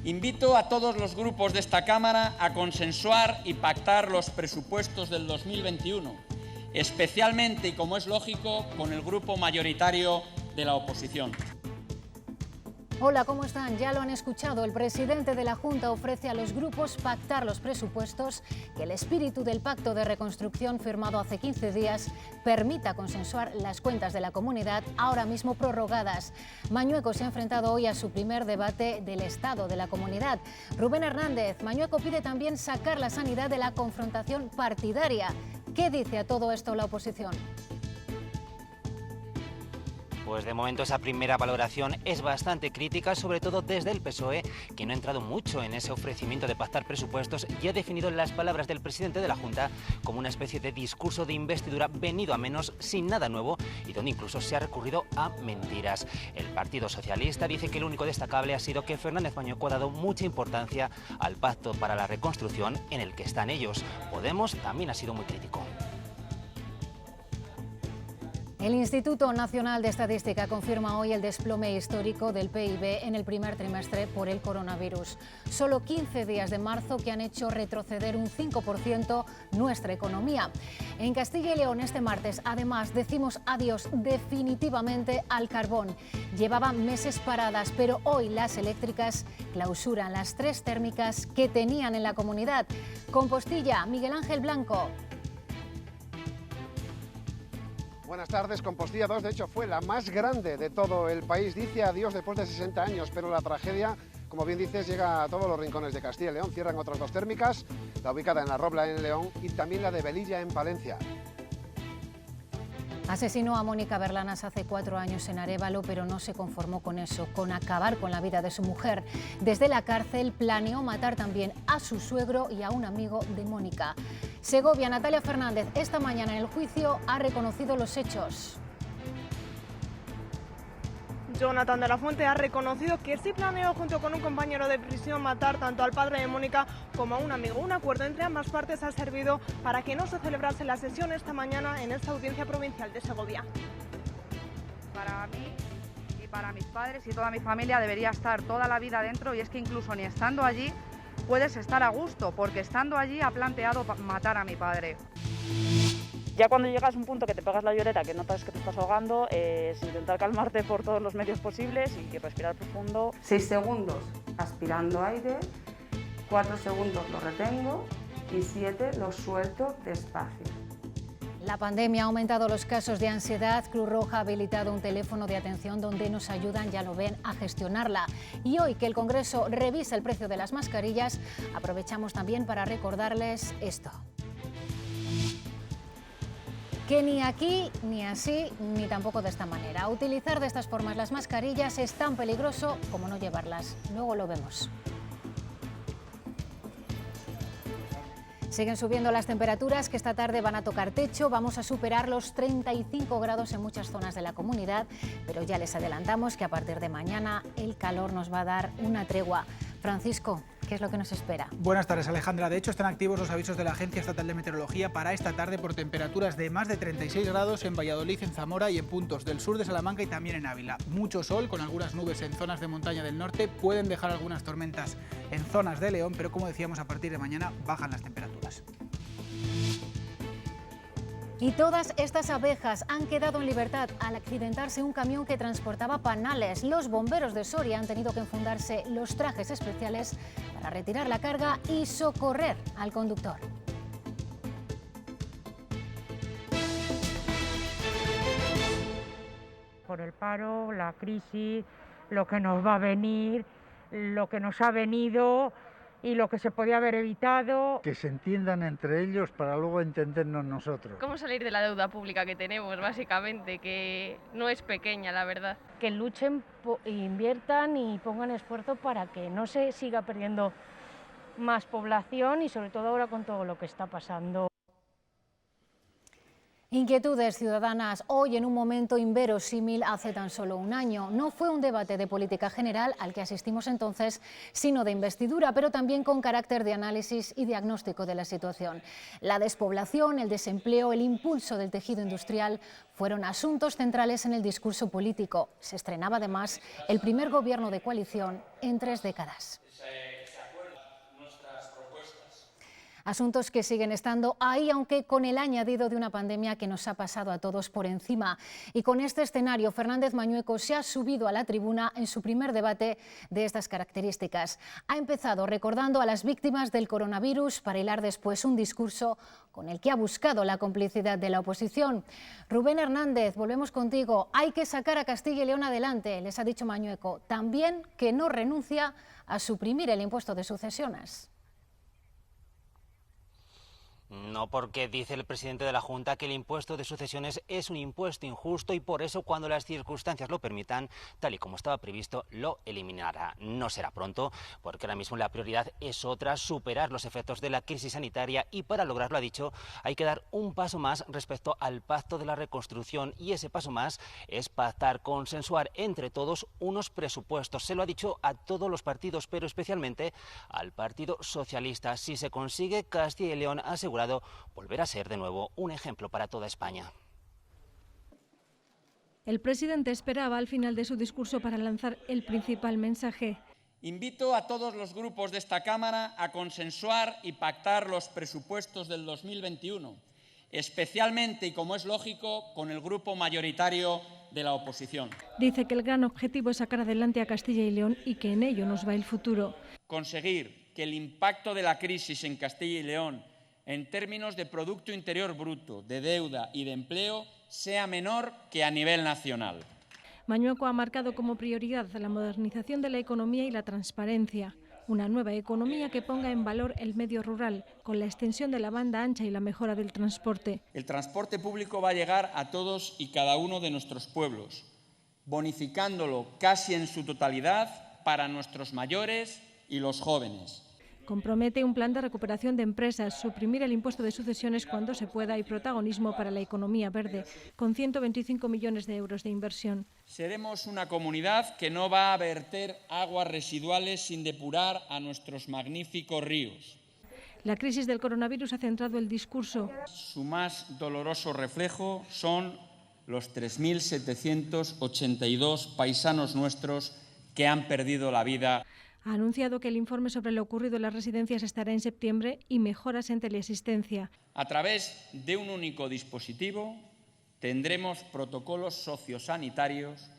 Invito a todos los grupos de esta Cámara a consensuar y pactar los presupuestos del 2021, especialmente, y como es lógico, con el grupo mayoritario de la oposición. Hola, ¿cómo están? Ya lo han escuchado. El presidente de la Junta ofrece a los grupos pactar los presupuestos, que el espíritu del Pacto de Reconstrucción firmado hace 15 días permita consensuar las cuentas de la comunidad ahora mismo prorrogadas. Mañueco se ha enfrentado hoy a su primer debate del Estado de la comunidad. Rubén Hernández, Mañueco pide también sacar la sanidad de la confrontación partidaria. ¿Qué dice a todo esto la oposición? Pues de momento esa primera valoración es bastante crítica, sobre todo desde el PSOE, que no ha entrado mucho en ese ofrecimiento de pactar presupuestos y ha definido las palabras del presidente de la Junta como una especie de discurso de investidura venido a menos, sin nada nuevo y donde incluso se ha recurrido a mentiras. El Partido Socialista dice que lo único destacable ha sido que Fernández Mañueco ha dado mucha importancia al Pacto para la Reconstrucción en el que están ellos. Podemos también ha sido muy crítico. El Instituto Nacional de Estadística confirma hoy el desplome histórico del PIB en el primer trimestre por el coronavirus. Solo 15 días de marzo que han hecho retroceder un 5% nuestra economía. En Castilla y León este martes, además, decimos adiós definitivamente al carbón. Llevaban meses paradas, pero hoy las eléctricas clausuran las 3 térmicas que tenían en la comunidad. Compostilla, Miguel Ángel Blanco. Buenas tardes. Compostilla 2, de hecho, fue la más grande de todo el país. Dice adiós después de 60 años, pero la tragedia, como bien dices, llega a todos los rincones de Castilla y León. Cierran otras 2 térmicas, la ubicada en La Robla, en León, y también la de Velilla, en Palencia. Asesinó a Mónica Berlanas hace 4 años en Arévalo, pero no se conformó con eso, con acabar con la vida de su mujer. Desde la cárcel planeó matar también a su suegro y a un amigo de Mónica. Segovia, Natalia Fernández, esta mañana en el juicio ha reconocido los hechos. Jonathan de la Fuente ha reconocido que sí planeó junto con un compañero de prisión matar tanto al padre de Mónica como a un amigo. Un acuerdo entre ambas partes ha servido para que no se celebrase la sesión esta mañana en esta audiencia provincial de Segovia. Para mí y para mis padres y toda mi familia debería estar toda la vida dentro, y es que incluso ni estando allí puedes estar a gusto, porque estando allí ha planteado matar a mi padre. Ya cuando llegas a un punto que te pegas la llorera, que notas que te estás ahogando, es intentar calmarte por todos los medios posibles y respirar profundo. 6 segundos aspirando aire, 4 segundos lo retengo y 7 lo suelto despacio. La pandemia ha aumentado los casos de ansiedad. Cruz Roja ha habilitado un teléfono de atención donde nos ayudan, ya lo ven, a gestionarla. Y hoy que el Congreso revisa el precio de las mascarillas, aprovechamos también para recordarles esto. Que ni aquí, ni así, ni tampoco de esta manera. Utilizar de estas formas las mascarillas es tan peligroso como no llevarlas. Luego lo vemos. Siguen subiendo las temperaturas, que esta tarde van a tocar techo. Vamos a superar los 35 grados en muchas zonas de la comunidad, pero ya les adelantamos que a partir de mañana el calor nos va a dar una tregua. Francisco, ¿qué es lo que nos espera? Buenas tardes, Alejandra. De hecho, están activos los avisos de la Agencia Estatal de Meteorología para esta tarde por temperaturas de más de 36 grados en Valladolid, en Zamora y en puntos del sur de Salamanca y también en Ávila. Mucho sol, con algunas nubes en zonas de montaña del norte. Pueden dejar algunas tormentas en zonas de León, pero como decíamos, a partir de mañana bajan las temperaturas. Y todas estas abejas han quedado en libertad al accidentarse un camión que transportaba panales. Los bomberos de Soria han tenido que enfundarse los trajes especiales para retirar la carga y socorrer al conductor. Por el paro, la crisis, lo que nos va a venir, lo que nos ha venido y lo que se podía haber evitado. Que se entiendan entre ellos para luego entendernos nosotros. ¿Cómo salir de la deuda pública que tenemos, básicamente, que no es pequeña, la verdad? Que luchen, inviertan y pongan esfuerzo para que no se siga perdiendo más población y sobre todo ahora con todo lo que está pasando. Inquietudes ciudadanas hoy en un momento inverosímil hace tan solo un año. No fue un debate de política general al que asistimos entonces, sino de investidura, pero también con carácter de análisis y diagnóstico de la situación. La despoblación, el desempleo, el impulso del tejido industrial fueron asuntos centrales en el discurso político. Se estrenaba además el primer gobierno de coalición en 3 décadas. Asuntos que siguen estando ahí, aunque con el añadido de una pandemia que nos ha pasado a todos por encima. Y con este escenario, Fernández Mañueco se ha subido a la tribuna en su primer debate de estas características. Ha empezado recordando a las víctimas del coronavirus para hilar después un discurso con el que ha buscado la complicidad de la oposición. Rubén Hernández, volvemos contigo. Hay que sacar a Castilla y León adelante, les ha dicho Mañueco. También que no renuncia a suprimir el impuesto de sucesiones. No, porque dice el presidente de la Junta que el impuesto de sucesiones es un impuesto injusto y por eso, cuando las circunstancias lo permitan, tal y como estaba previsto, lo eliminará. No será pronto, porque ahora mismo la prioridad es otra: superar los efectos de la crisis sanitaria, y para lograrlo, ha dicho, hay que dar un paso más respecto al pacto de la reconstrucción, y ese paso más es pactar, consensuar entre todos unos presupuestos. Se lo ha dicho a todos los partidos, pero especialmente al Partido Socialista. Si se consigue, Castilla y León asegura volver a ser de nuevo un ejemplo para toda España. El presidente esperaba al final de su discurso para lanzar el principal mensaje. Invito a todos los grupos de esta Cámara a consensuar y pactar los presupuestos del 2021, especialmente, y como es lógico, con el grupo mayoritario de la oposición. Dice que el gran objetivo es sacar adelante a Castilla y León y que en ello nos va el futuro. Conseguir que el impacto de la crisis en Castilla y León en términos de Producto Interior Bruto, de deuda y de empleo, sea menor que a nivel nacional. Mañueco ha marcado como prioridad la modernización de la economía y la transparencia. Una nueva economía que ponga en valor el medio rural, con la extensión de la banda ancha y la mejora del transporte. El transporte público va a llegar a todos y cada uno de nuestros pueblos, bonificándolo casi en su totalidad para nuestros mayores y los jóvenes. Compromete un plan de recuperación de empresas, suprimir el impuesto de sucesiones cuando se pueda y protagonismo para la economía verde, con 125 millones de euros de inversión. Seremos una comunidad que no va a verter aguas residuales sin depurar a nuestros magníficos ríos. La crisis del coronavirus ha centrado el discurso. Su más doloroso reflejo son los 3.782 paisanos nuestros que han perdido la vida. Ha anunciado que el informe sobre lo ocurrido en las residencias estará en septiembre y mejoras en teleasistencia. A través de un único dispositivo tendremos protocolos sociosanitarios.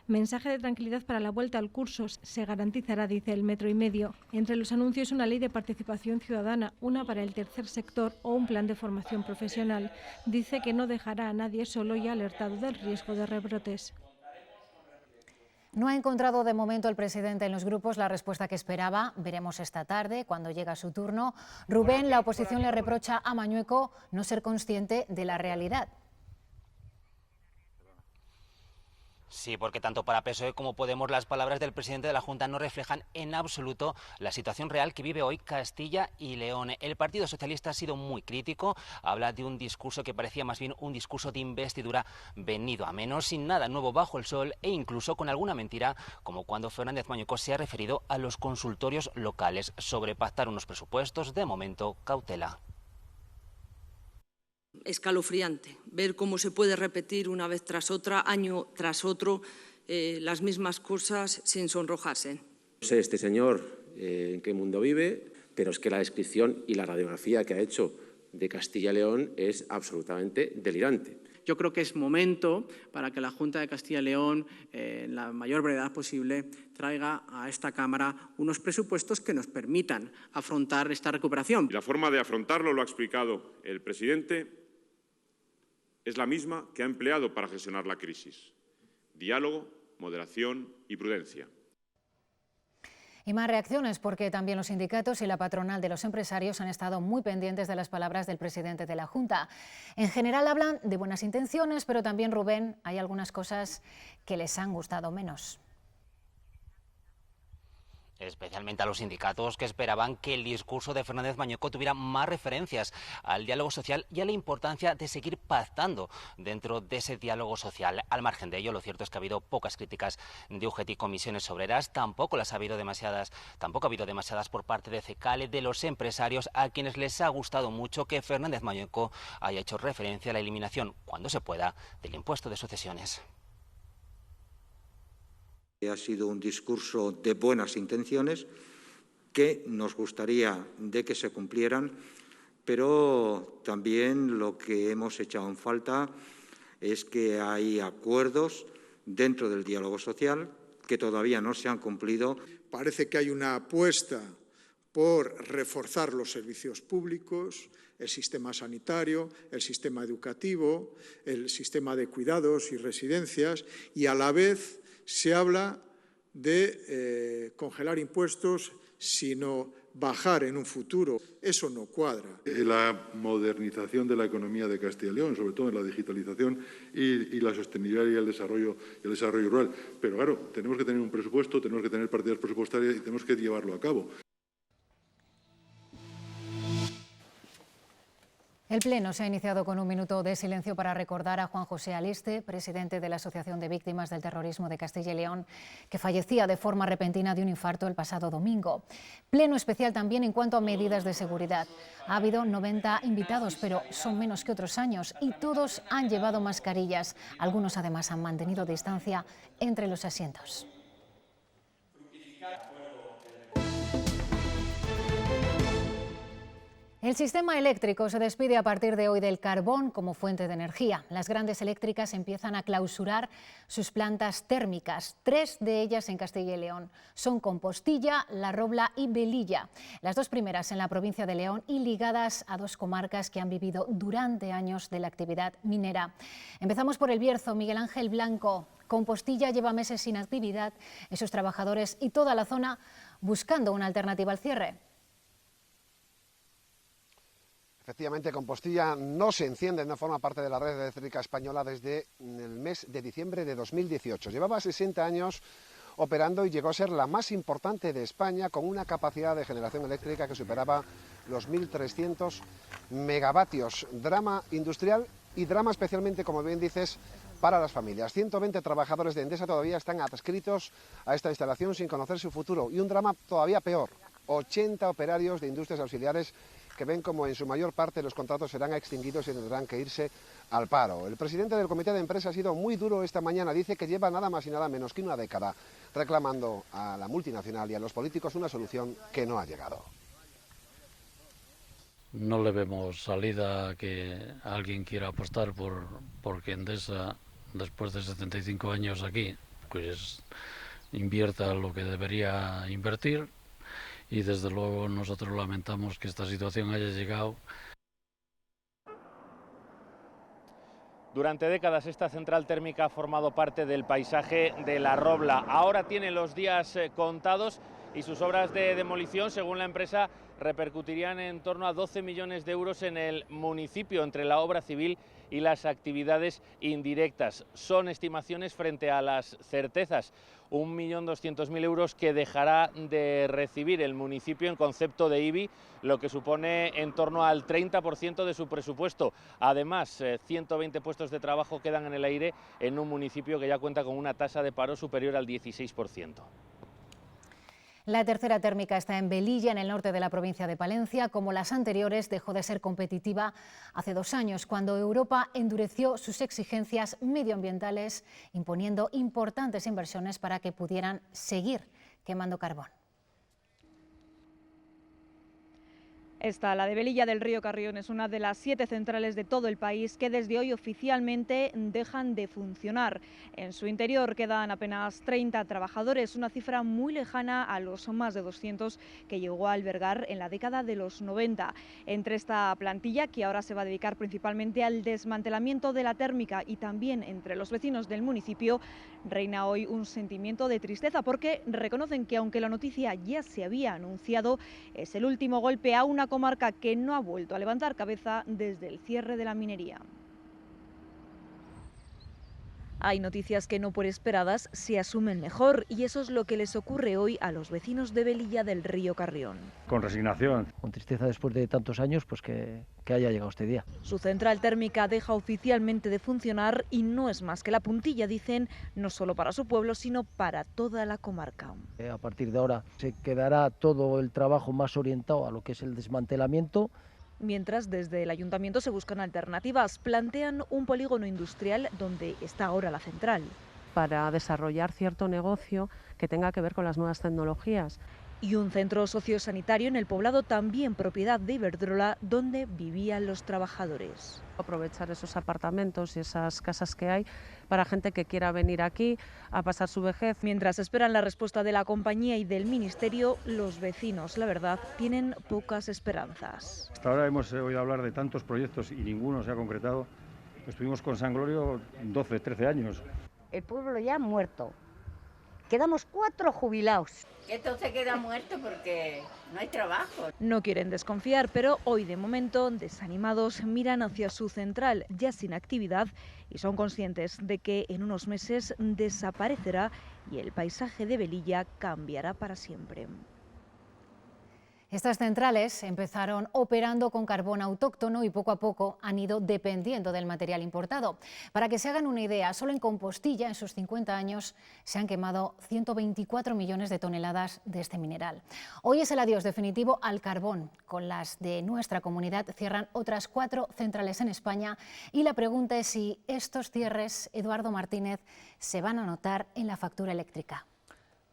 Mensaje de tranquilidad para la vuelta al curso. Se garantizará, dice el Metro y Medio. Entre los anuncios, una ley de participación ciudadana, una para el tercer sector o un plan de formación profesional. Dice que no dejará a nadie solo y ha alertado del riesgo de rebrotes. No ha encontrado de momento el presidente en los grupos la respuesta que esperaba. Veremos esta tarde, cuando llega su turno. Rubén, la oposición le reprocha a Mañueco no ser consciente de la realidad. Sí, porque tanto para PSOE como Podemos las palabras del presidente de la Junta no reflejan en absoluto la situación real que vive hoy Castilla y León. El Partido Socialista ha sido muy crítico, habla de un discurso que parecía más bien un discurso de investidura venido a menos, sin nada nuevo bajo el sol e incluso con alguna mentira, como cuando Fernández Mañueco se ha referido a los consultorios locales sobre pactar unos presupuestos. De momento, cautela. Escalofriante ver cómo se puede repetir una vez tras otra, año tras otro, las mismas cosas sin sonrojarse. No sé este señor en qué mundo vive, pero es que la descripción y la radiografía que ha hecho de Castilla y León es absolutamente delirante. Yo creo que es momento para que la Junta de Castilla y León, en la mayor brevedad posible, traiga a esta Cámara unos presupuestos que nos permitan afrontar esta recuperación. La forma de afrontarlo, lo ha explicado el presidente, es la misma que ha empleado para gestionar la crisis: diálogo, moderación y prudencia. Y más reacciones, porque también los sindicatos y la patronal de los empresarios han estado muy pendientes de las palabras del presidente de la Junta. En general hablan de buenas intenciones, pero también, Rubén, hay algunas cosas que les han gustado menos. especialmente a los sindicatos que esperaban que el discurso de Fernández Mañueco tuviera más referencias al diálogo social y a la importancia de seguir pactando dentro de ese diálogo social. Al margen de ello, lo cierto es que ha habido pocas críticas de UGT y comisiones obreras, tampoco ha habido demasiadas por parte de CECALE, de los empresarios, a quienes les ha gustado mucho que Fernández Mañueco haya hecho referencia a la eliminación, cuando se pueda, del impuesto de sucesiones. Ha sido un discurso de buenas intenciones que nos gustaría de que se cumplieran, pero también lo que hemos echado en falta es que hay acuerdos dentro del diálogo social que todavía no se han cumplido. Parece que hay una apuesta por reforzar los servicios públicos, el sistema sanitario, el sistema educativo, el sistema de cuidados y residencias, y a la vez se habla de congelar impuestos, sino bajar en un futuro. Eso no cuadra. La modernización de la economía de Castilla y León, sobre todo en la digitalización y la sostenibilidad y el desarrollo rural. Pero claro, tenemos que tener un presupuesto, tenemos que tener partidas presupuestarias y tenemos que llevarlo a cabo. El Pleno se ha iniciado con un minuto de silencio para recordar a Juan José Aliste, presidente de la Asociación de Víctimas del Terrorismo de Castilla y León, que fallecía de forma repentina de un infarto el pasado domingo. Pleno especial también en cuanto a medidas de seguridad. Ha habido 90 invitados, pero son menos que otros años y todos han llevado mascarillas. Algunos además han mantenido distancia entre los asientos. El sistema eléctrico se despide a partir de hoy del carbón como fuente de energía. Las grandes eléctricas empiezan a clausurar sus plantas térmicas, 3 de ellas en Castilla y León. Son Compostilla, La Robla y Velilla. Las 2 primeras en la provincia de León y ligadas a 2 comarcas que han vivido durante años de la actividad minera. Empezamos por El Bierzo. Miguel Ángel Blanco. Compostilla lleva meses sin actividad, esos trabajadores y toda la zona buscando una alternativa al cierre. Efectivamente, Compostilla no se enciende, no forma parte de la red eléctrica española desde el mes de diciembre de 2018. Llevaba 60 años operando y llegó a ser la más importante de España, con una capacidad de generación eléctrica que superaba los 1.300 megavatios. Drama industrial y drama especialmente, como bien dices, para las familias. 120 trabajadores de Endesa todavía están adscritos a esta instalación sin conocer su futuro. Y un drama todavía peor, 80 operarios de industrias auxiliares que ven como en su mayor parte los contratos serán extinguidos y tendrán que irse al paro. El presidente del comité de empresa ha sido muy duro esta mañana. Dice que lleva nada más y nada menos que una década reclamando a la multinacional y a los políticos una solución que no ha llegado. No le vemos salida a que alguien quiera apostar porque Endesa, después de 75 años aquí, pues invierta lo que debería invertir. Y desde luego nosotros lamentamos que esta situación haya llegado. Durante décadas esta central térmica ha formado parte del paisaje de La Robla. Ahora tiene los días contados y sus obras de demolición, según la empresa, repercutirían en torno a 12 millones de euros en el municipio entre la obra civil y las actividades indirectas. Son estimaciones frente a las certezas. 1.200.000 euros que dejará de recibir el municipio en concepto de IBI, lo que supone en torno al 30% de su presupuesto. Además, 120 puestos de trabajo quedan en el aire en un municipio que ya cuenta con una tasa de paro superior al 16%. La tercera térmica está en Velilla, en el norte de la provincia de Palencia. Como las anteriores, dejó de ser competitiva hace 2 años, cuando Europa endureció sus exigencias medioambientales, imponiendo importantes inversiones para que pudieran seguir quemando carbón. Esta, la de Velilla del Río Carrión, es una de las 7 centrales de todo el país que desde hoy oficialmente dejan de funcionar. En su interior quedan apenas 30 trabajadores, una cifra muy lejana a los más de 200 que llegó a albergar en la década de los 90. Entre esta plantilla, que ahora se va a dedicar principalmente al desmantelamiento de la térmica, y también entre los vecinos del municipio, reina hoy un sentimiento de tristeza, porque reconocen que aunque la noticia ya se había anunciado, es el último golpe a una comarca que no ha vuelto a levantar cabeza desde el cierre de la minería. Hay noticias que no por esperadas se asumen mejor y eso es lo que les ocurre hoy a los vecinos de Velilla del Río Carrión. Con resignación. Con tristeza después de tantos años, pues que haya llegado este día. Su central térmica deja oficialmente de funcionar y no es más que la puntilla, dicen, no solo para su pueblo, sino para toda la comarca. A partir de ahora se quedará todo el trabajo más orientado a lo que es el desmantelamiento. Mientras desde el ayuntamiento se buscan alternativas, plantean un polígono industrial donde está ahora la central. Para desarrollar cierto negocio que tenga que ver con las nuevas tecnologías. Y un centro sociosanitario en el poblado también propiedad de Iberdrola, donde vivían los trabajadores. Aprovechar esos apartamentos y esas casas que hay para gente que quiera venir aquí a pasar su vejez. Mientras esperan la respuesta de la compañía y del ministerio, los vecinos, la verdad, tienen pocas esperanzas. Hasta ahora hemos oído hablar de tantos proyectos y ninguno se ha concretado. Estuvimos con San Glorio 12, 13 años. El pueblo ya muerto. Quedamos 4 jubilados. Esto se queda muerto porque no hay trabajo. No quieren desconfiar, pero hoy de momento, desanimados, miran hacia su central ya sin actividad y son conscientes de que en unos meses desaparecerá y el paisaje de Velilla cambiará para siempre. Estas centrales empezaron operando con carbón autóctono y poco a poco han ido dependiendo del material importado. Para que se hagan una idea, solo en Compostilla, en sus 50 años, se han quemado 124 millones de toneladas de este mineral. Hoy es el adiós definitivo al carbón. Con las de nuestra comunidad cierran otras 4 centrales en España y la pregunta es si estos cierres, Eduardo Martínez, se van a notar en la factura eléctrica.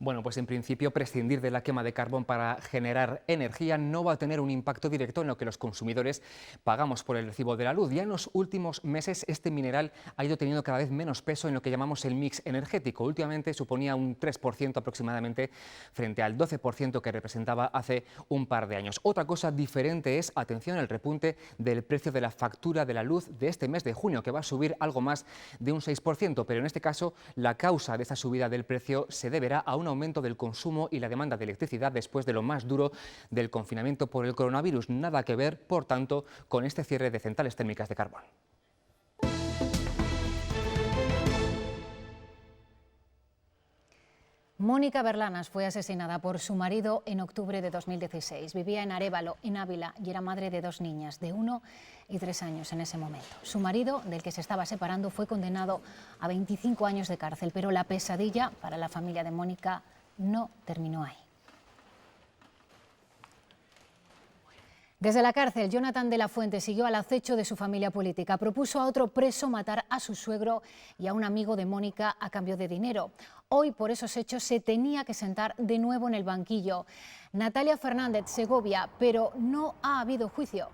Bueno, pues en principio prescindir de la quema de carbón para generar energía no va a tener un impacto directo en lo que los consumidores pagamos por el recibo de la luz. Ya en los últimos meses este mineral ha ido teniendo cada vez menos peso en lo que llamamos el mix energético. Últimamente suponía un 3% aproximadamente frente al 12% que representaba hace un par de años. Otra cosa diferente es, atención, el repunte del precio de la factura de la luz de este mes de junio, que va a subir algo más de un 6%, pero en este caso la causa de esa subida del precio se deberá a un aumento del consumo y la demanda de electricidad después de lo más duro del confinamiento por el coronavirus. Nada que ver, por tanto, con este cierre de centrales térmicas de carbón. Mónica Berlanas fue asesinada por su marido en octubre de 2016. Vivía en Arévalo, en Ávila, y era madre de 2 niñas, de 1 y 3 años en ese momento. Su marido, del que se estaba separando, fue condenado a 25 años de cárcel, pero la pesadilla para la familia de Mónica no terminó ahí. Desde la cárcel, Jonathan de la Fuente siguió al acecho de su familia política. Propuso a otro preso matar a su suegro y a un amigo de Mónica a cambio de dinero. Hoy, por esos hechos, se tenía que sentar de nuevo en el banquillo. Natalia Fernández Segovia, pero no ha habido juicio.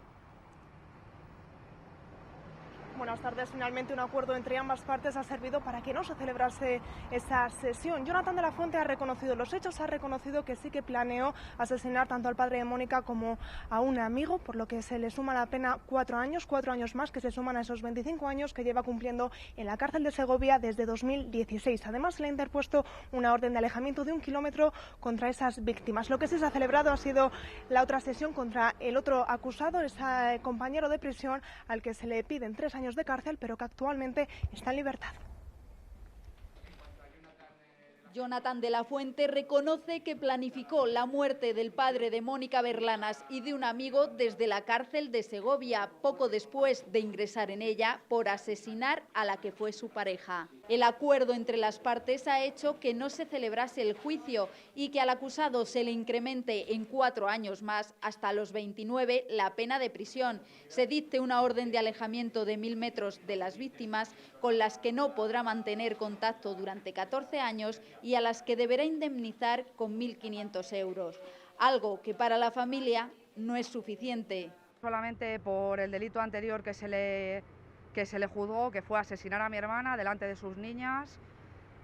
Buenas tardes. Finalmente un acuerdo entre ambas partes ha servido para que no se celebrase esa sesión. Jonathan de la Fuente ha reconocido los hechos, ha reconocido que sí que planeó asesinar tanto al padre de Mónica como a un amigo, por lo que se le suma la pena 4 años más que se suman a esos 25 años que lleva cumpliendo en la cárcel de Segovia desde 2016. Además, se le ha interpuesto una orden de alejamiento de 1 kilómetro contra esas víctimas. Lo que sí se ha celebrado ha sido la otra sesión contra el otro acusado, ese compañero de prisión al que se le piden 3 años de cárcel, pero que actualmente está en libertad. Jonathan de la Fuente reconoce que planificó la muerte del padre de Mónica Berlanas y de un amigo desde la cárcel de Segovia, poco después de ingresar en ella por asesinar a la que fue su pareja. El acuerdo entre las partes ha hecho que no se celebrase el juicio y que al acusado se le incremente en 4 años más, hasta los 29, la pena de prisión. Se dicte una orden de alejamiento de 1000 metros de las víctimas, con las que no podrá mantener contacto durante 14 años y a las que deberá indemnizar con 1.500 euros, algo que para la familia no es suficiente. Solamente por el delito anterior que se le juzgó, que fue asesinar a mi hermana delante de sus niñas,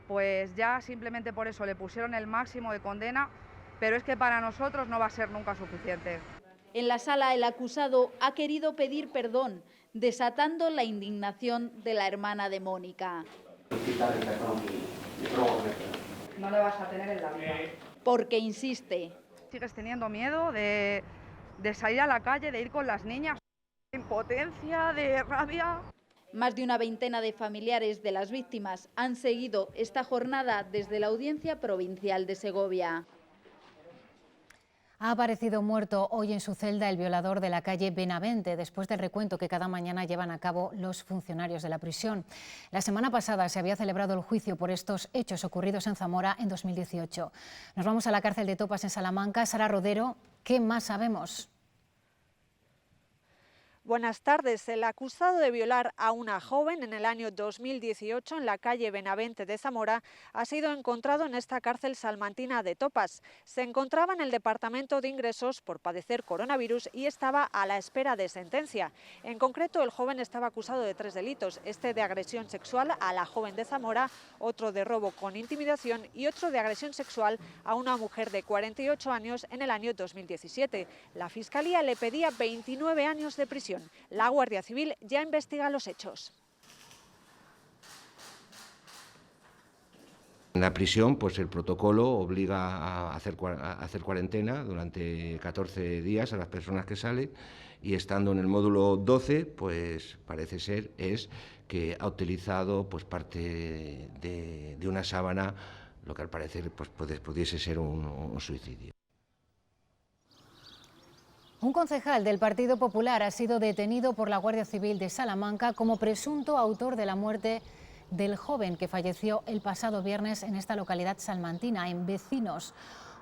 pues ya simplemente por eso le pusieron el máximo de condena, pero es que para nosotros no va a ser nunca suficiente. En la sala el acusado ha querido pedir perdón, desatando la indignación de la hermana de Mónica. No le vas a tener en la vida. Porque insiste. Sigues teniendo miedo de salir a la calle, de ir con las niñas, de impotencia, de rabia. Más de una veintena de familiares de las víctimas han seguido esta jornada desde la Audiencia Provincial de Segovia. Ha aparecido muerto hoy en su celda el violador de la calle Benavente, después del recuento que cada mañana llevan a cabo los funcionarios de la prisión. La semana pasada se había celebrado el juicio por estos hechos ocurridos en Zamora en 2018. Nos vamos a la cárcel de Topas en Salamanca. Sara Rodero, ¿qué más sabemos? Buenas tardes. El acusado de violar a una joven en el año 2018 en la calle Benavente de Zamora ha sido encontrado en esta cárcel salmantina de Topas. Se encontraba en el departamento de ingresos por padecer coronavirus y estaba a la espera de sentencia. En concreto, el joven estaba acusado de 3 delitos, este de agresión sexual a la joven de Zamora, otro de robo con intimidación y otro de agresión sexual a una mujer de 48 años en el año 2017. La Fiscalía le pedía 29 años de prisión. La Guardia Civil ya investiga los hechos. En la prisión, pues el protocolo obliga a hacer cuarentena durante 14 días a las personas que salen, y estando en el módulo 12, pues parece ser que ha utilizado pues parte de una sábana, lo que al parecer pues pudiese ser un suicidio. Un concejal del Partido Popular ha sido detenido por la Guardia Civil de Salamanca como presunto autor de la muerte del joven que falleció el pasado viernes en esta localidad salmantina, en Vecinos.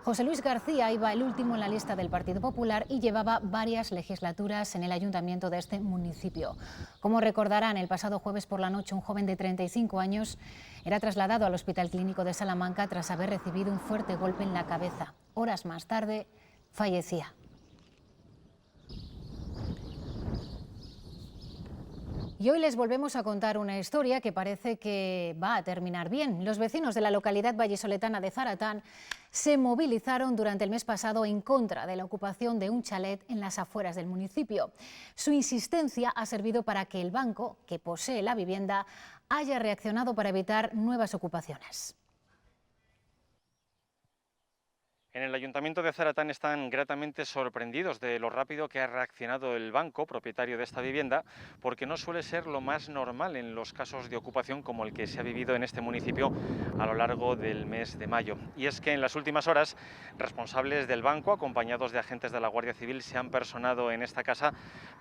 José Luis García iba el último en la lista del Partido Popular y llevaba varias legislaturas en el ayuntamiento de este municipio. Como recordarán, el pasado jueves por la noche un joven de 35 años era trasladado al Hospital Clínico de Salamanca tras haber recibido un fuerte golpe en la cabeza. Horas más tarde fallecía. Y hoy les volvemos a contar una historia que parece que va a terminar bien. Los vecinos de la localidad vallisoletana de Zaratán se movilizaron durante el mes pasado en contra de la ocupación de un chalet en las afueras del municipio. Su insistencia ha servido para que el banco, que posee la vivienda, haya reaccionado para evitar nuevas ocupaciones. En el Ayuntamiento de Zaratán están gratamente sorprendidos de lo rápido que ha reaccionado el banco, propietario de esta vivienda, porque no suele ser lo más normal en los casos de ocupación como el que se ha vivido en este municipio a lo largo del mes de mayo. Y es que en las últimas horas, responsables del banco, acompañados de agentes de la Guardia Civil, se han personado en esta casa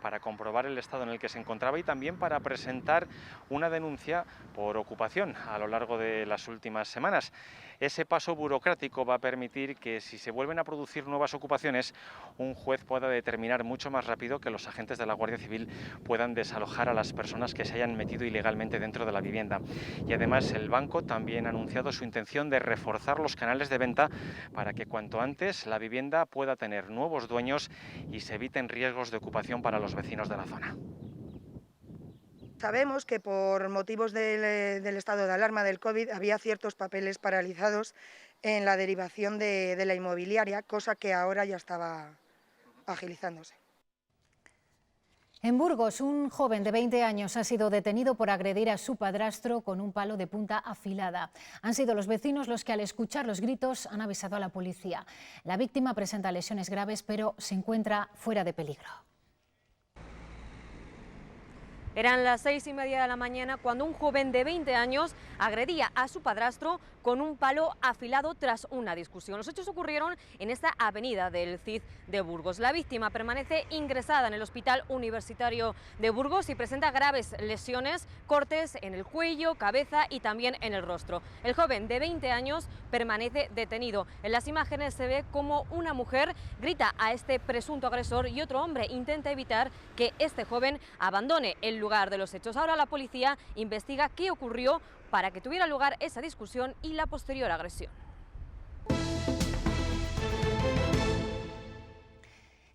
para comprobar el estado en el que se encontraba y también para presentar una denuncia por ocupación a lo largo de las últimas semanas. Ese paso burocrático va a permitir que, si se vuelven a producir nuevas ocupaciones, un juez pueda determinar mucho más rápido que los agentes de la Guardia Civil puedan desalojar a las personas que se hayan metido ilegalmente dentro de la vivienda. Y además el banco también ha anunciado su intención de reforzar los canales de venta para que cuanto antes la vivienda pueda tener nuevos dueños y se eviten riesgos de ocupación para los vecinos de la zona. Sabemos que por motivos del estado de alarma del COVID había ciertos papeles paralizados en la derivación de la inmobiliaria, cosa que ahora ya estaba agilizándose. En Burgos, un joven de 20 años ha sido detenido por agredir a su padrastro con un palo de punta afilada. Han sido los vecinos los que, al escuchar los gritos, han avisado a la policía. La víctima presenta lesiones graves, pero se encuentra fuera de peligro. Eran las 6:30 de la mañana cuando un joven de 20 años agredía a su padrastro con un palo afilado tras una discusión. Los hechos ocurrieron en esta avenida del Cid de Burgos. La víctima permanece ingresada en el Hospital Universitario de Burgos y presenta graves lesiones, cortes en el cuello, cabeza y también en el rostro. El joven de 20 años permanece detenido. En las imágenes se ve cómo una mujer grita a este presunto agresor y otro hombre intenta evitar que este joven abandone el lugar de los hechos. Ahora la policía investiga qué ocurrió para que tuviera lugar esa discusión y la posterior agresión.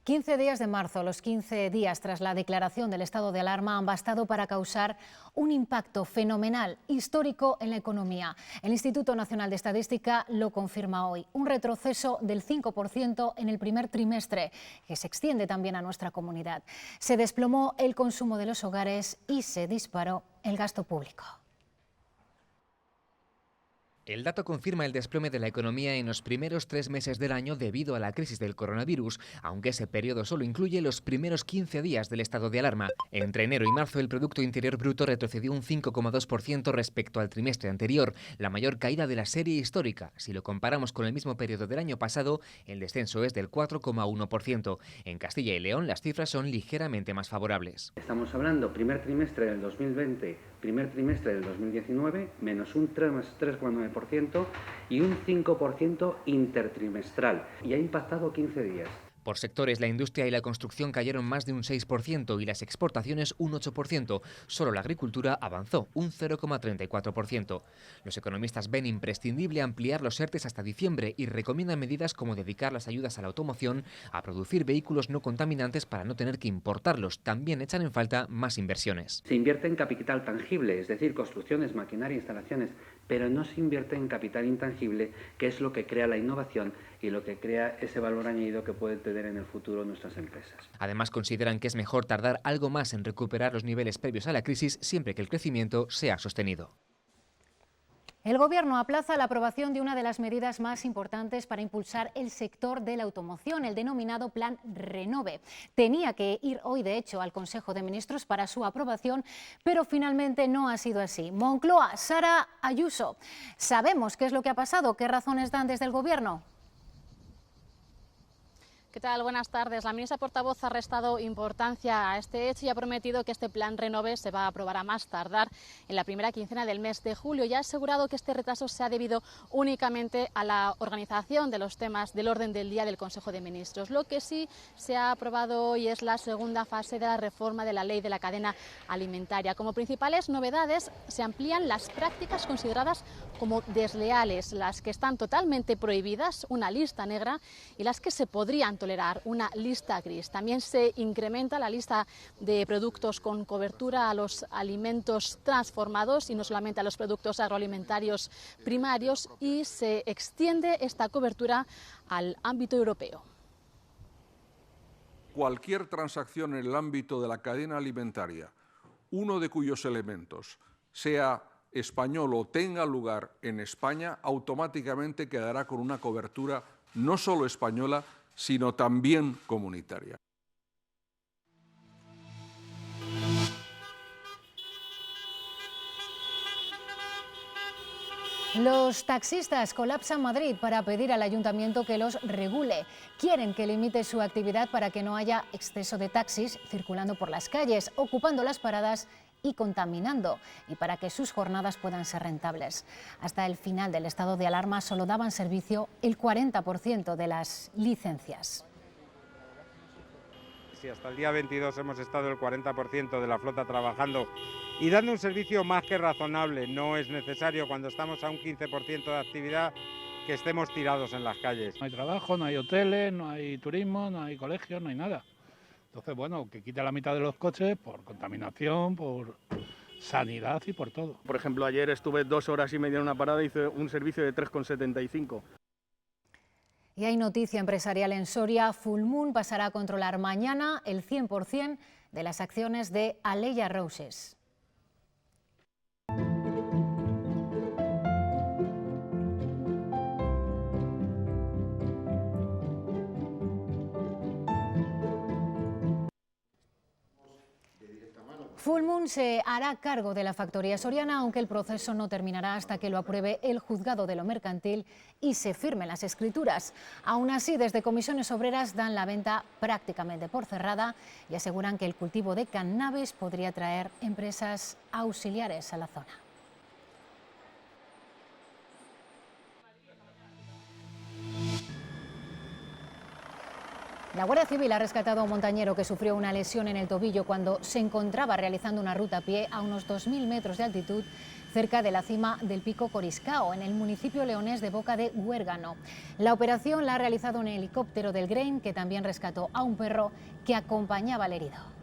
15 días de marzo, los 15 días tras la declaración del estado de alarma, han bastado para causar un impacto fenomenal, histórico en la economía. El Instituto Nacional de Estadística lo confirma hoy. Un retroceso del 5% en el primer trimestre, que se extiende también a nuestra comunidad. Se desplomó el consumo de los hogares y se disparó el gasto público. El dato confirma el desplome de la economía en los primeros 3 meses del año debido a la crisis del coronavirus, aunque ese periodo solo incluye los primeros 15 días del estado de alarma. Entre enero y marzo el Producto Interior Bruto retrocedió un 5,2% respecto al trimestre anterior, la mayor caída de la serie histórica. Si lo comparamos con el mismo periodo del año pasado, el descenso es del 4,1%. En Castilla y León las cifras son ligeramente más favorables. Estamos hablando primer trimestre del 2020, primer trimestre del 2019, menos un 3,9% y un 5% intertrimestral, y ha impactado 15 días. Por sectores, la industria y la construcción cayeron más de un 6% y las exportaciones un 8%. Solo la agricultura avanzó un 0,34%. Los economistas ven imprescindible ampliar los ERTEs hasta diciembre y recomiendan medidas como dedicar las ayudas a la automoción a producir vehículos no contaminantes para no tener que importarlos. También echan en falta más inversiones. Se invierte en capital tangible, es decir, construcciones, maquinaria, instalaciones, pero no se invierte en capital intangible, que es lo que crea la innovación y lo que crea ese valor añadido que pueden tener en el futuro nuestras empresas. Además, consideran que es mejor tardar algo más en recuperar los niveles previos a la crisis, siempre que el crecimiento sea sostenido. El Gobierno aplaza la aprobación de una de las medidas más importantes para impulsar el sector de la automoción, el denominado Plan Renove. Tenía que ir hoy, de hecho, al Consejo de Ministros para su aprobación, pero finalmente no ha sido así. Moncloa, Sara Ayuso, ¿sabemos qué es lo que ha pasado? ¿Qué razones dan desde el Gobierno? ¿Qué tal? Buenas tardes. La ministra portavoz ha restado importancia a este hecho y ha prometido que este plan Renove se va a aprobar a más tardar en la primera quincena del mes de julio y ha asegurado que este retraso se ha debido únicamente a la organización de los temas del orden del día del Consejo de Ministros. Lo que sí se ha aprobado hoy es la segunda fase de la reforma de la ley de la cadena alimentaria. Como principales novedades se amplían las prácticas consideradas como desleales, las que están totalmente prohibidas, una lista negra, y las que se podrían tolerar, una lista gris. También se incrementa la lista de productos con cobertura a los alimentos transformados y no solamente a los productos agroalimentarios primarios, y se extiende esta cobertura al ámbito europeo. Cualquier transacción en el ámbito de la cadena alimentaria, uno de cuyos elementos sea español o tenga lugar en España, automáticamente quedará con una cobertura no solo española, sino también comunitaria. Los taxistas colapsan Madrid para pedir al ayuntamiento que los regule. Quieren que limite su actividad para que no haya exceso de taxis circulando por las calles, ocupando las paradas y contaminando, y para que sus jornadas puedan ser rentables. Hasta el final del estado de alarma solo daban servicio el 40% de las licencias. Sí, hasta el día 22 hemos estado el 40% de la flota trabajando y dando un servicio más que razonable. No es necesario, cuando estamos a un 15% de actividad, que estemos tirados en las calles. No hay trabajo, no hay hoteles, no hay turismo, no hay colegios, no hay nada. Entonces, bueno, que quite la mitad de los coches por contaminación, por sanidad y por todo. Por ejemplo, ayer estuve 2 horas y media en una parada y hice un servicio de 3,75. Y hay noticia empresarial en Soria. Full Moon pasará a controlar mañana el 100% de las acciones de Aleya Roses. Full Moon se hará cargo de la factoría soriana, aunque el proceso no terminará hasta que lo apruebe el juzgado de lo mercantil y se firmen las escrituras. Aún así, desde Comisiones Obreras dan la venta prácticamente por cerrada y aseguran que el cultivo de cannabis podría traer empresas auxiliares a la zona. La Guardia Civil ha rescatado a un montañero que sufrió una lesión en el tobillo cuando se encontraba realizando una ruta a pie a unos 2.000 metros de altitud cerca de la cima del Pico Coriscao, en el municipio leonés de Boca de Huérgano. La operación la ha realizado un helicóptero del Grain, que también rescató a un perro que acompañaba al herido.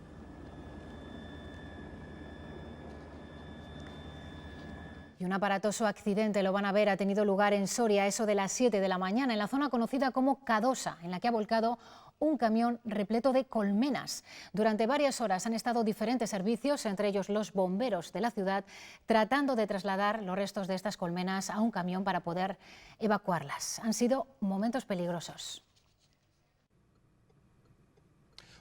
Y un aparatoso accidente, lo van a ver, ha tenido lugar en Soria, eso de las 7 de la mañana, en la zona conocida como Cadosa, en la que ha volcado un camión repleto de colmenas. Durante varias horas han estado diferentes servicios, entre ellos los bomberos de la ciudad, tratando de trasladar los restos de estas colmenas a un camión para poder evacuarlas. Han sido momentos peligrosos.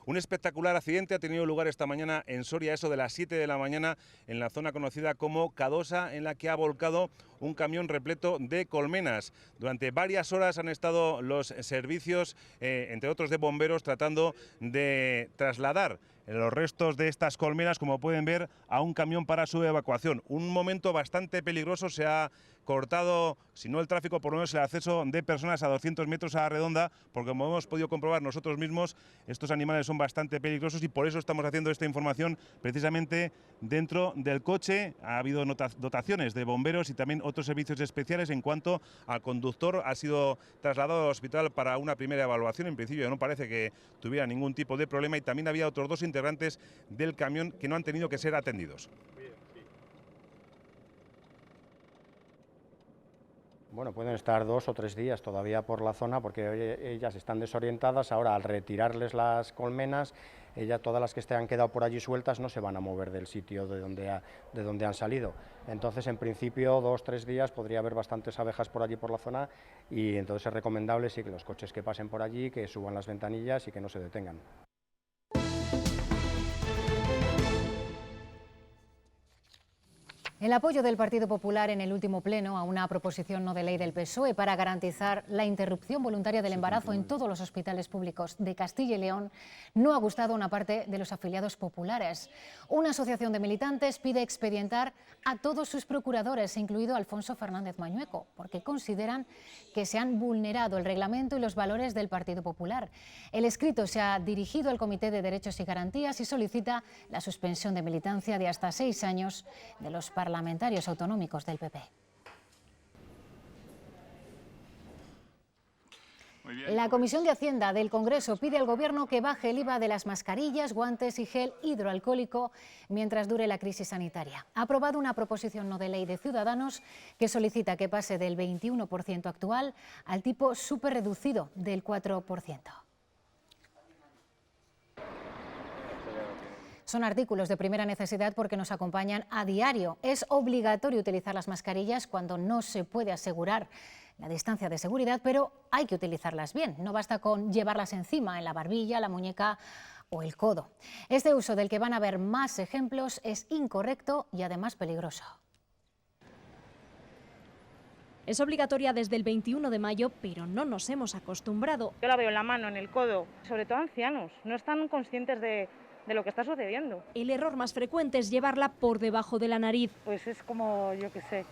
Un espectacular accidente ha tenido lugar esta mañana en Soria, eso de las 7 de la mañana, en la zona conocida como Cadosa, en la que ha volcado un camión repleto de colmenas. Durante varias horas han estado los servicios, entre otros de bomberos, tratando de trasladar los restos de estas colmenas, como pueden ver, a un camión para su evacuación. Un momento bastante peligroso, se ha cortado, si no el tráfico, por lo menos el acceso de personas a 200 metros a la redonda, porque como hemos podido comprobar nosotros mismos, estos animales son bastante peligrosos y por eso estamos haciendo esta información precisamente dentro del coche. Ha habido dotaciones de bomberos y también otros servicios especiales. En cuanto al conductor, ha sido trasladado al hospital para una primera evaluación. En principio no parece que tuviera ningún tipo de problema y también había otros dos integrantes del camión que no han tenido que ser atendidos. Bueno, pueden estar 2 o 3 días todavía por la zona porque ellas están desorientadas. Ahora, al retirarles las colmenas, todas las que han quedado por allí sueltas no se van a mover del sitio de donde han salido. Entonces, en principio, 2 o 3 días podría haber bastantes abejas por allí por la zona y entonces es recomendable sí, que los coches que pasen por allí, que suban las ventanillas y que no se detengan. El apoyo del Partido Popular en el último pleno a una proposición no de ley del PSOE para garantizar la interrupción voluntaria del embarazo en todos los hospitales públicos de Castilla y León no ha gustado a una parte de los afiliados populares. Una asociación de militantes pide expedientar a todos sus procuradores, incluido Alfonso Fernández Mañueco, porque consideran que se han vulnerado el reglamento y los valores del Partido Popular. El escrito se ha dirigido al Comité de Derechos y Garantías y solicita la suspensión de militancia de hasta 6 años de los parlamentarios autonómicos del PP. La Comisión de Hacienda del Congreso pide al Gobierno que baje el IVA de las mascarillas, guantes y gel hidroalcohólico mientras dure la crisis sanitaria. Ha aprobado una proposición no de ley de Ciudadanos que solicita que pase del 21% actual al tipo superreducido del 4%. Son artículos de primera necesidad porque nos acompañan a diario. Es obligatorio utilizar las mascarillas cuando no se puede asegurar la distancia de seguridad, pero hay que utilizarlas bien. No basta con llevarlas encima, en la barbilla, la muñeca o el codo. Este uso, del que van a haber más ejemplos, es incorrecto y además peligroso. Es obligatoria desde el 21 de mayo, pero no nos hemos acostumbrado. Yo la veo en la mano, en el codo, sobre todo ancianos. No están conscientes de lo que está sucediendo. El error más frecuente es llevarla por debajo de la nariz. Pues es como, yo qué sé,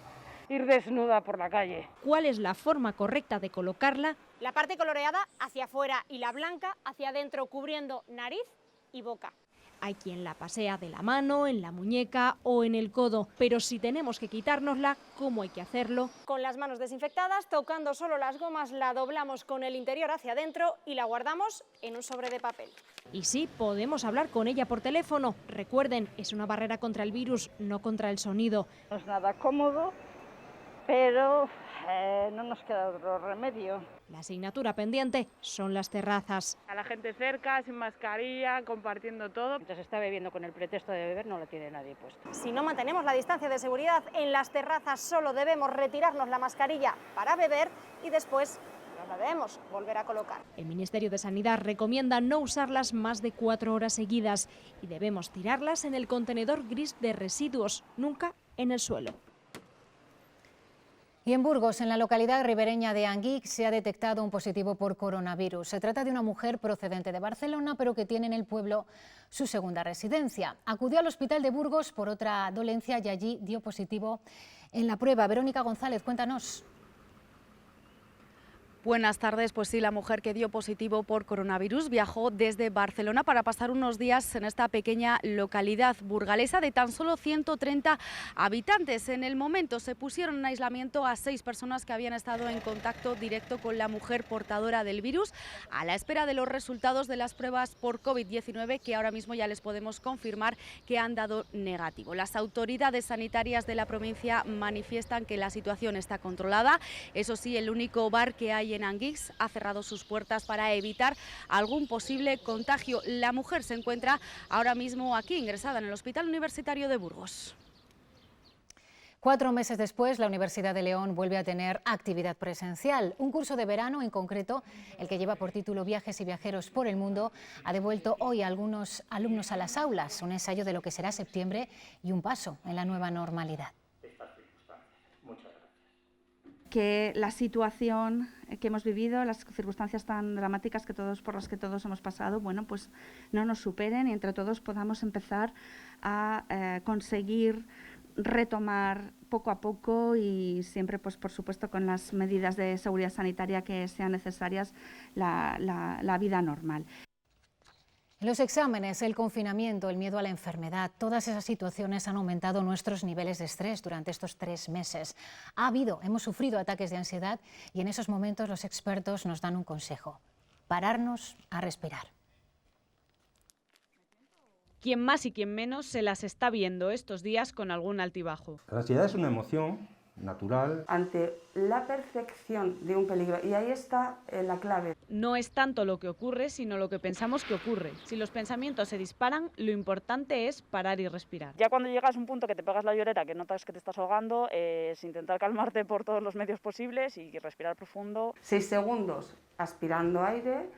ir desnuda por la calle. ¿Cuál es la forma correcta de colocarla? La parte coloreada hacia afuera y la blanca hacia adentro, cubriendo nariz y boca. Hay quien la pasea de la mano, en la muñeca o en el codo, pero si tenemos que quitárnosla, ¿cómo hay que hacerlo? Con las manos desinfectadas, tocando solo las gomas, la doblamos con el interior hacia adentro y la guardamos en un sobre de papel. Y sí, podemos hablar con ella por teléfono. Recuerden, es una barrera contra el virus, no contra el sonido. No es nada cómodo, pero no nos queda otro remedio. La asignatura pendiente son las terrazas. A la gente cerca, sin mascarilla, compartiendo todo. Mientras está bebiendo con el pretexto de beber, no la tiene nadie puesta. Si no mantenemos la distancia de seguridad, en las terrazas solo debemos retirarnos la mascarilla para beber y después nos la debemos volver a colocar. El Ministerio de Sanidad recomienda no usarlas más de 4 horas seguidas y debemos tirarlas en el contenedor gris de residuos, nunca en el suelo. Y en Burgos, en la localidad ribereña de Anguic, se ha detectado un positivo por coronavirus. Se trata de una mujer procedente de Barcelona, pero que tiene en el pueblo su segunda residencia. Acudió al hospital de Burgos por otra dolencia y allí dio positivo en la prueba. Verónica González, cuéntanos. Buenas tardes. Pues sí, la mujer que dio positivo por coronavirus viajó desde Barcelona para pasar unos días en esta pequeña localidad burgalesa de tan solo 130 habitantes. En el momento se pusieron en aislamiento a 6 personas que habían estado en contacto directo con la mujer portadora del virus, a la espera de los resultados de las pruebas por COVID-19, que ahora mismo ya les podemos confirmar que han dado negativo. Las autoridades sanitarias de la provincia manifiestan que la situación está controlada. Eso sí, el único bar que hay en Anguix ha cerrado sus puertas para evitar algún posible contagio. La mujer se encuentra ahora mismo aquí, ingresada en el Hospital Universitario de Burgos. 4 meses después, la Universidad de León vuelve a tener actividad presencial. Un curso de verano, en concreto, el que lleva por título Viajes y Viajeros por el Mundo, ha devuelto hoy a algunos alumnos a las aulas, un ensayo de lo que será septiembre y un paso en la nueva normalidad. Que la situación que hemos vivido, las circunstancias tan dramáticas por las que todos hemos pasado, bueno, pues no nos superen y entre todos podamos empezar a conseguir retomar poco a poco y siempre, pues por supuesto, con las medidas de seguridad sanitaria que sean necesarias, la vida normal. Los exámenes, el confinamiento, el miedo a la enfermedad, todas esas situaciones han aumentado nuestros niveles de estrés durante estos 3 meses. Hemos sufrido ataques de ansiedad y en esos momentos los expertos nos dan un consejo: pararnos a respirar. Quien más y quien menos se las está viendo estos días con algún altibajo. La ansiedad es una emoción natural ante la percepción de un peligro, y ahí está la clave. No es tanto lo que ocurre, sino lo que pensamos que ocurre. Si los pensamientos se disparan, lo importante es parar y respirar. Ya cuando llegas a un punto que te pegas la llorera, que notas que te estás ahogando, es intentar calmarte por todos los medios posibles y respirar profundo. 6 segundos aspirando aire,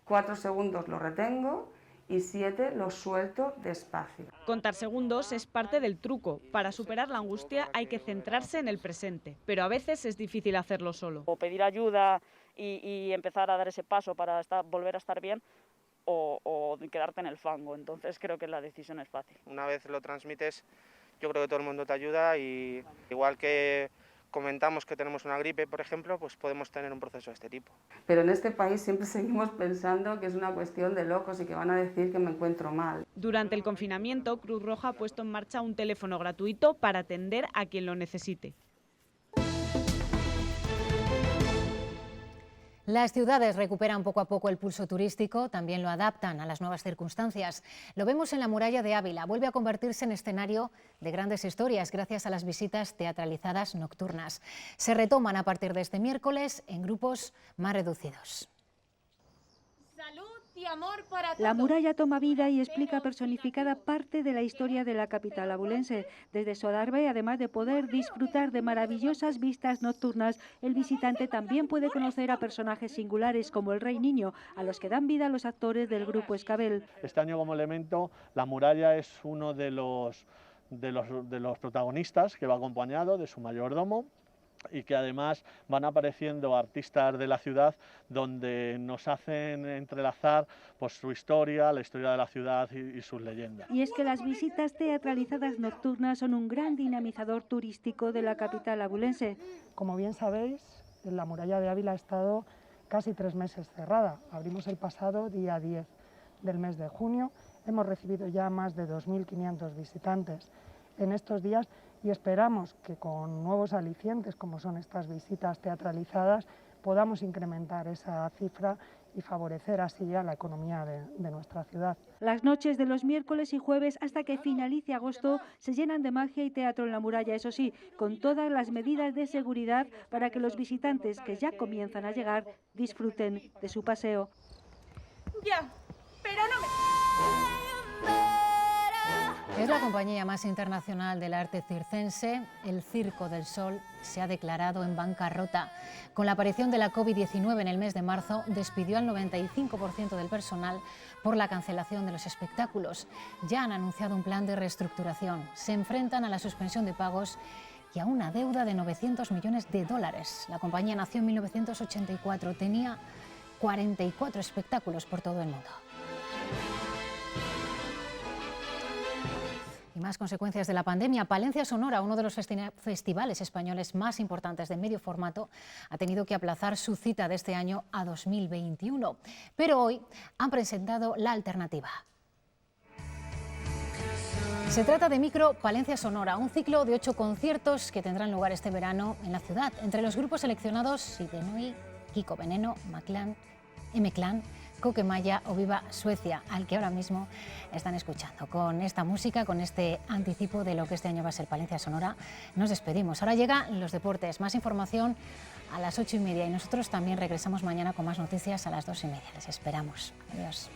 4 segundos lo retengo y 7 lo suelto despacio. Contar segundos es parte del truco. Para superar la angustia hay que centrarse en el presente, pero a veces es difícil hacerlo solo. O pedir ayuda y empezar a dar ese paso para volver a estar bien, o quedarte en el fango. Entonces creo que la decisión es fácil. Una vez lo transmites, yo creo que todo el mundo te ayuda, y igual que comentamos que tenemos una gripe, por ejemplo, pues podemos tener un proceso de este tipo. Pero en este país siempre seguimos pensando que es una cuestión de locos y que van a decir que me encuentro mal. Durante el confinamiento, Cruz Roja ha puesto en marcha un teléfono gratuito para atender a quien lo necesite. Las ciudades recuperan poco a poco el pulso turístico, también lo adaptan a las nuevas circunstancias. Lo vemos en la muralla de Ávila, vuelve a convertirse en escenario de grandes historias gracias a las visitas teatralizadas nocturnas. Se retoman a partir de este miércoles en grupos más reducidos. La muralla toma vida y explica personificada parte de la historia de la capital abulense. Desde Sodarbe, además de poder disfrutar de maravillosas vistas nocturnas, el visitante también puede conocer a personajes singulares como el Rey Niño, a los que dan vida los actores del grupo Escabel. Este año, como elemento, la muralla es uno de los protagonistas, que va acompañado de su mayordomo, y que además van apareciendo artistas de la ciudad donde nos hacen entrelazar pues su historia, la historia de la ciudad y sus leyendas. Y es que las visitas teatralizadas nocturnas son un gran dinamizador turístico de la capital abulense. Como bien sabéis, la muralla de Ávila ha estado casi 3 meses cerrada. Abrimos el pasado día 10 del mes de junio. Hemos recibido ya más de 2.500 visitantes en estos días y esperamos que con nuevos alicientes, como son estas visitas teatralizadas, podamos incrementar esa cifra y favorecer así a la economía de nuestra ciudad. Las noches de los miércoles y jueves hasta que finalice agosto se llenan de magia y teatro en la muralla, eso sí, con todas las medidas de seguridad para que los visitantes que ya comienzan a llegar disfruten de su paseo. Ya, pero no me... Es la compañía más internacional del arte circense. El Circo del Sol se ha declarado en bancarrota. Con la aparición de la COVID-19 en el mes de marzo, despidió al 95% del personal por la cancelación de los espectáculos. Ya han anunciado un plan de reestructuración. Se enfrentan a la suspensión de pagos y a una deuda de $900 millones. La compañía nació en 1984, tenía 44 espectáculos por todo el mundo. Y más consecuencias de la pandemia. Palencia Sonora, uno de los festivales españoles más importantes de medio formato, ha tenido que aplazar su cita de este año a 2021. Pero hoy han presentado la alternativa. Se trata de Micro Palencia Sonora, un ciclo de 8 conciertos que tendrán lugar este verano en la ciudad. Entre los grupos seleccionados, Sidenoi, Kiko Veneno, M-Clan, Coquemaya o Viva Suecia, al que ahora mismo están escuchando. Con esta música, con este anticipo de lo que este año va a ser Palencia Sonora, nos despedimos. Ahora llegan los deportes, más información a las 8:30 y nosotros también regresamos mañana con más noticias a las 2:30. Les esperamos. Adiós.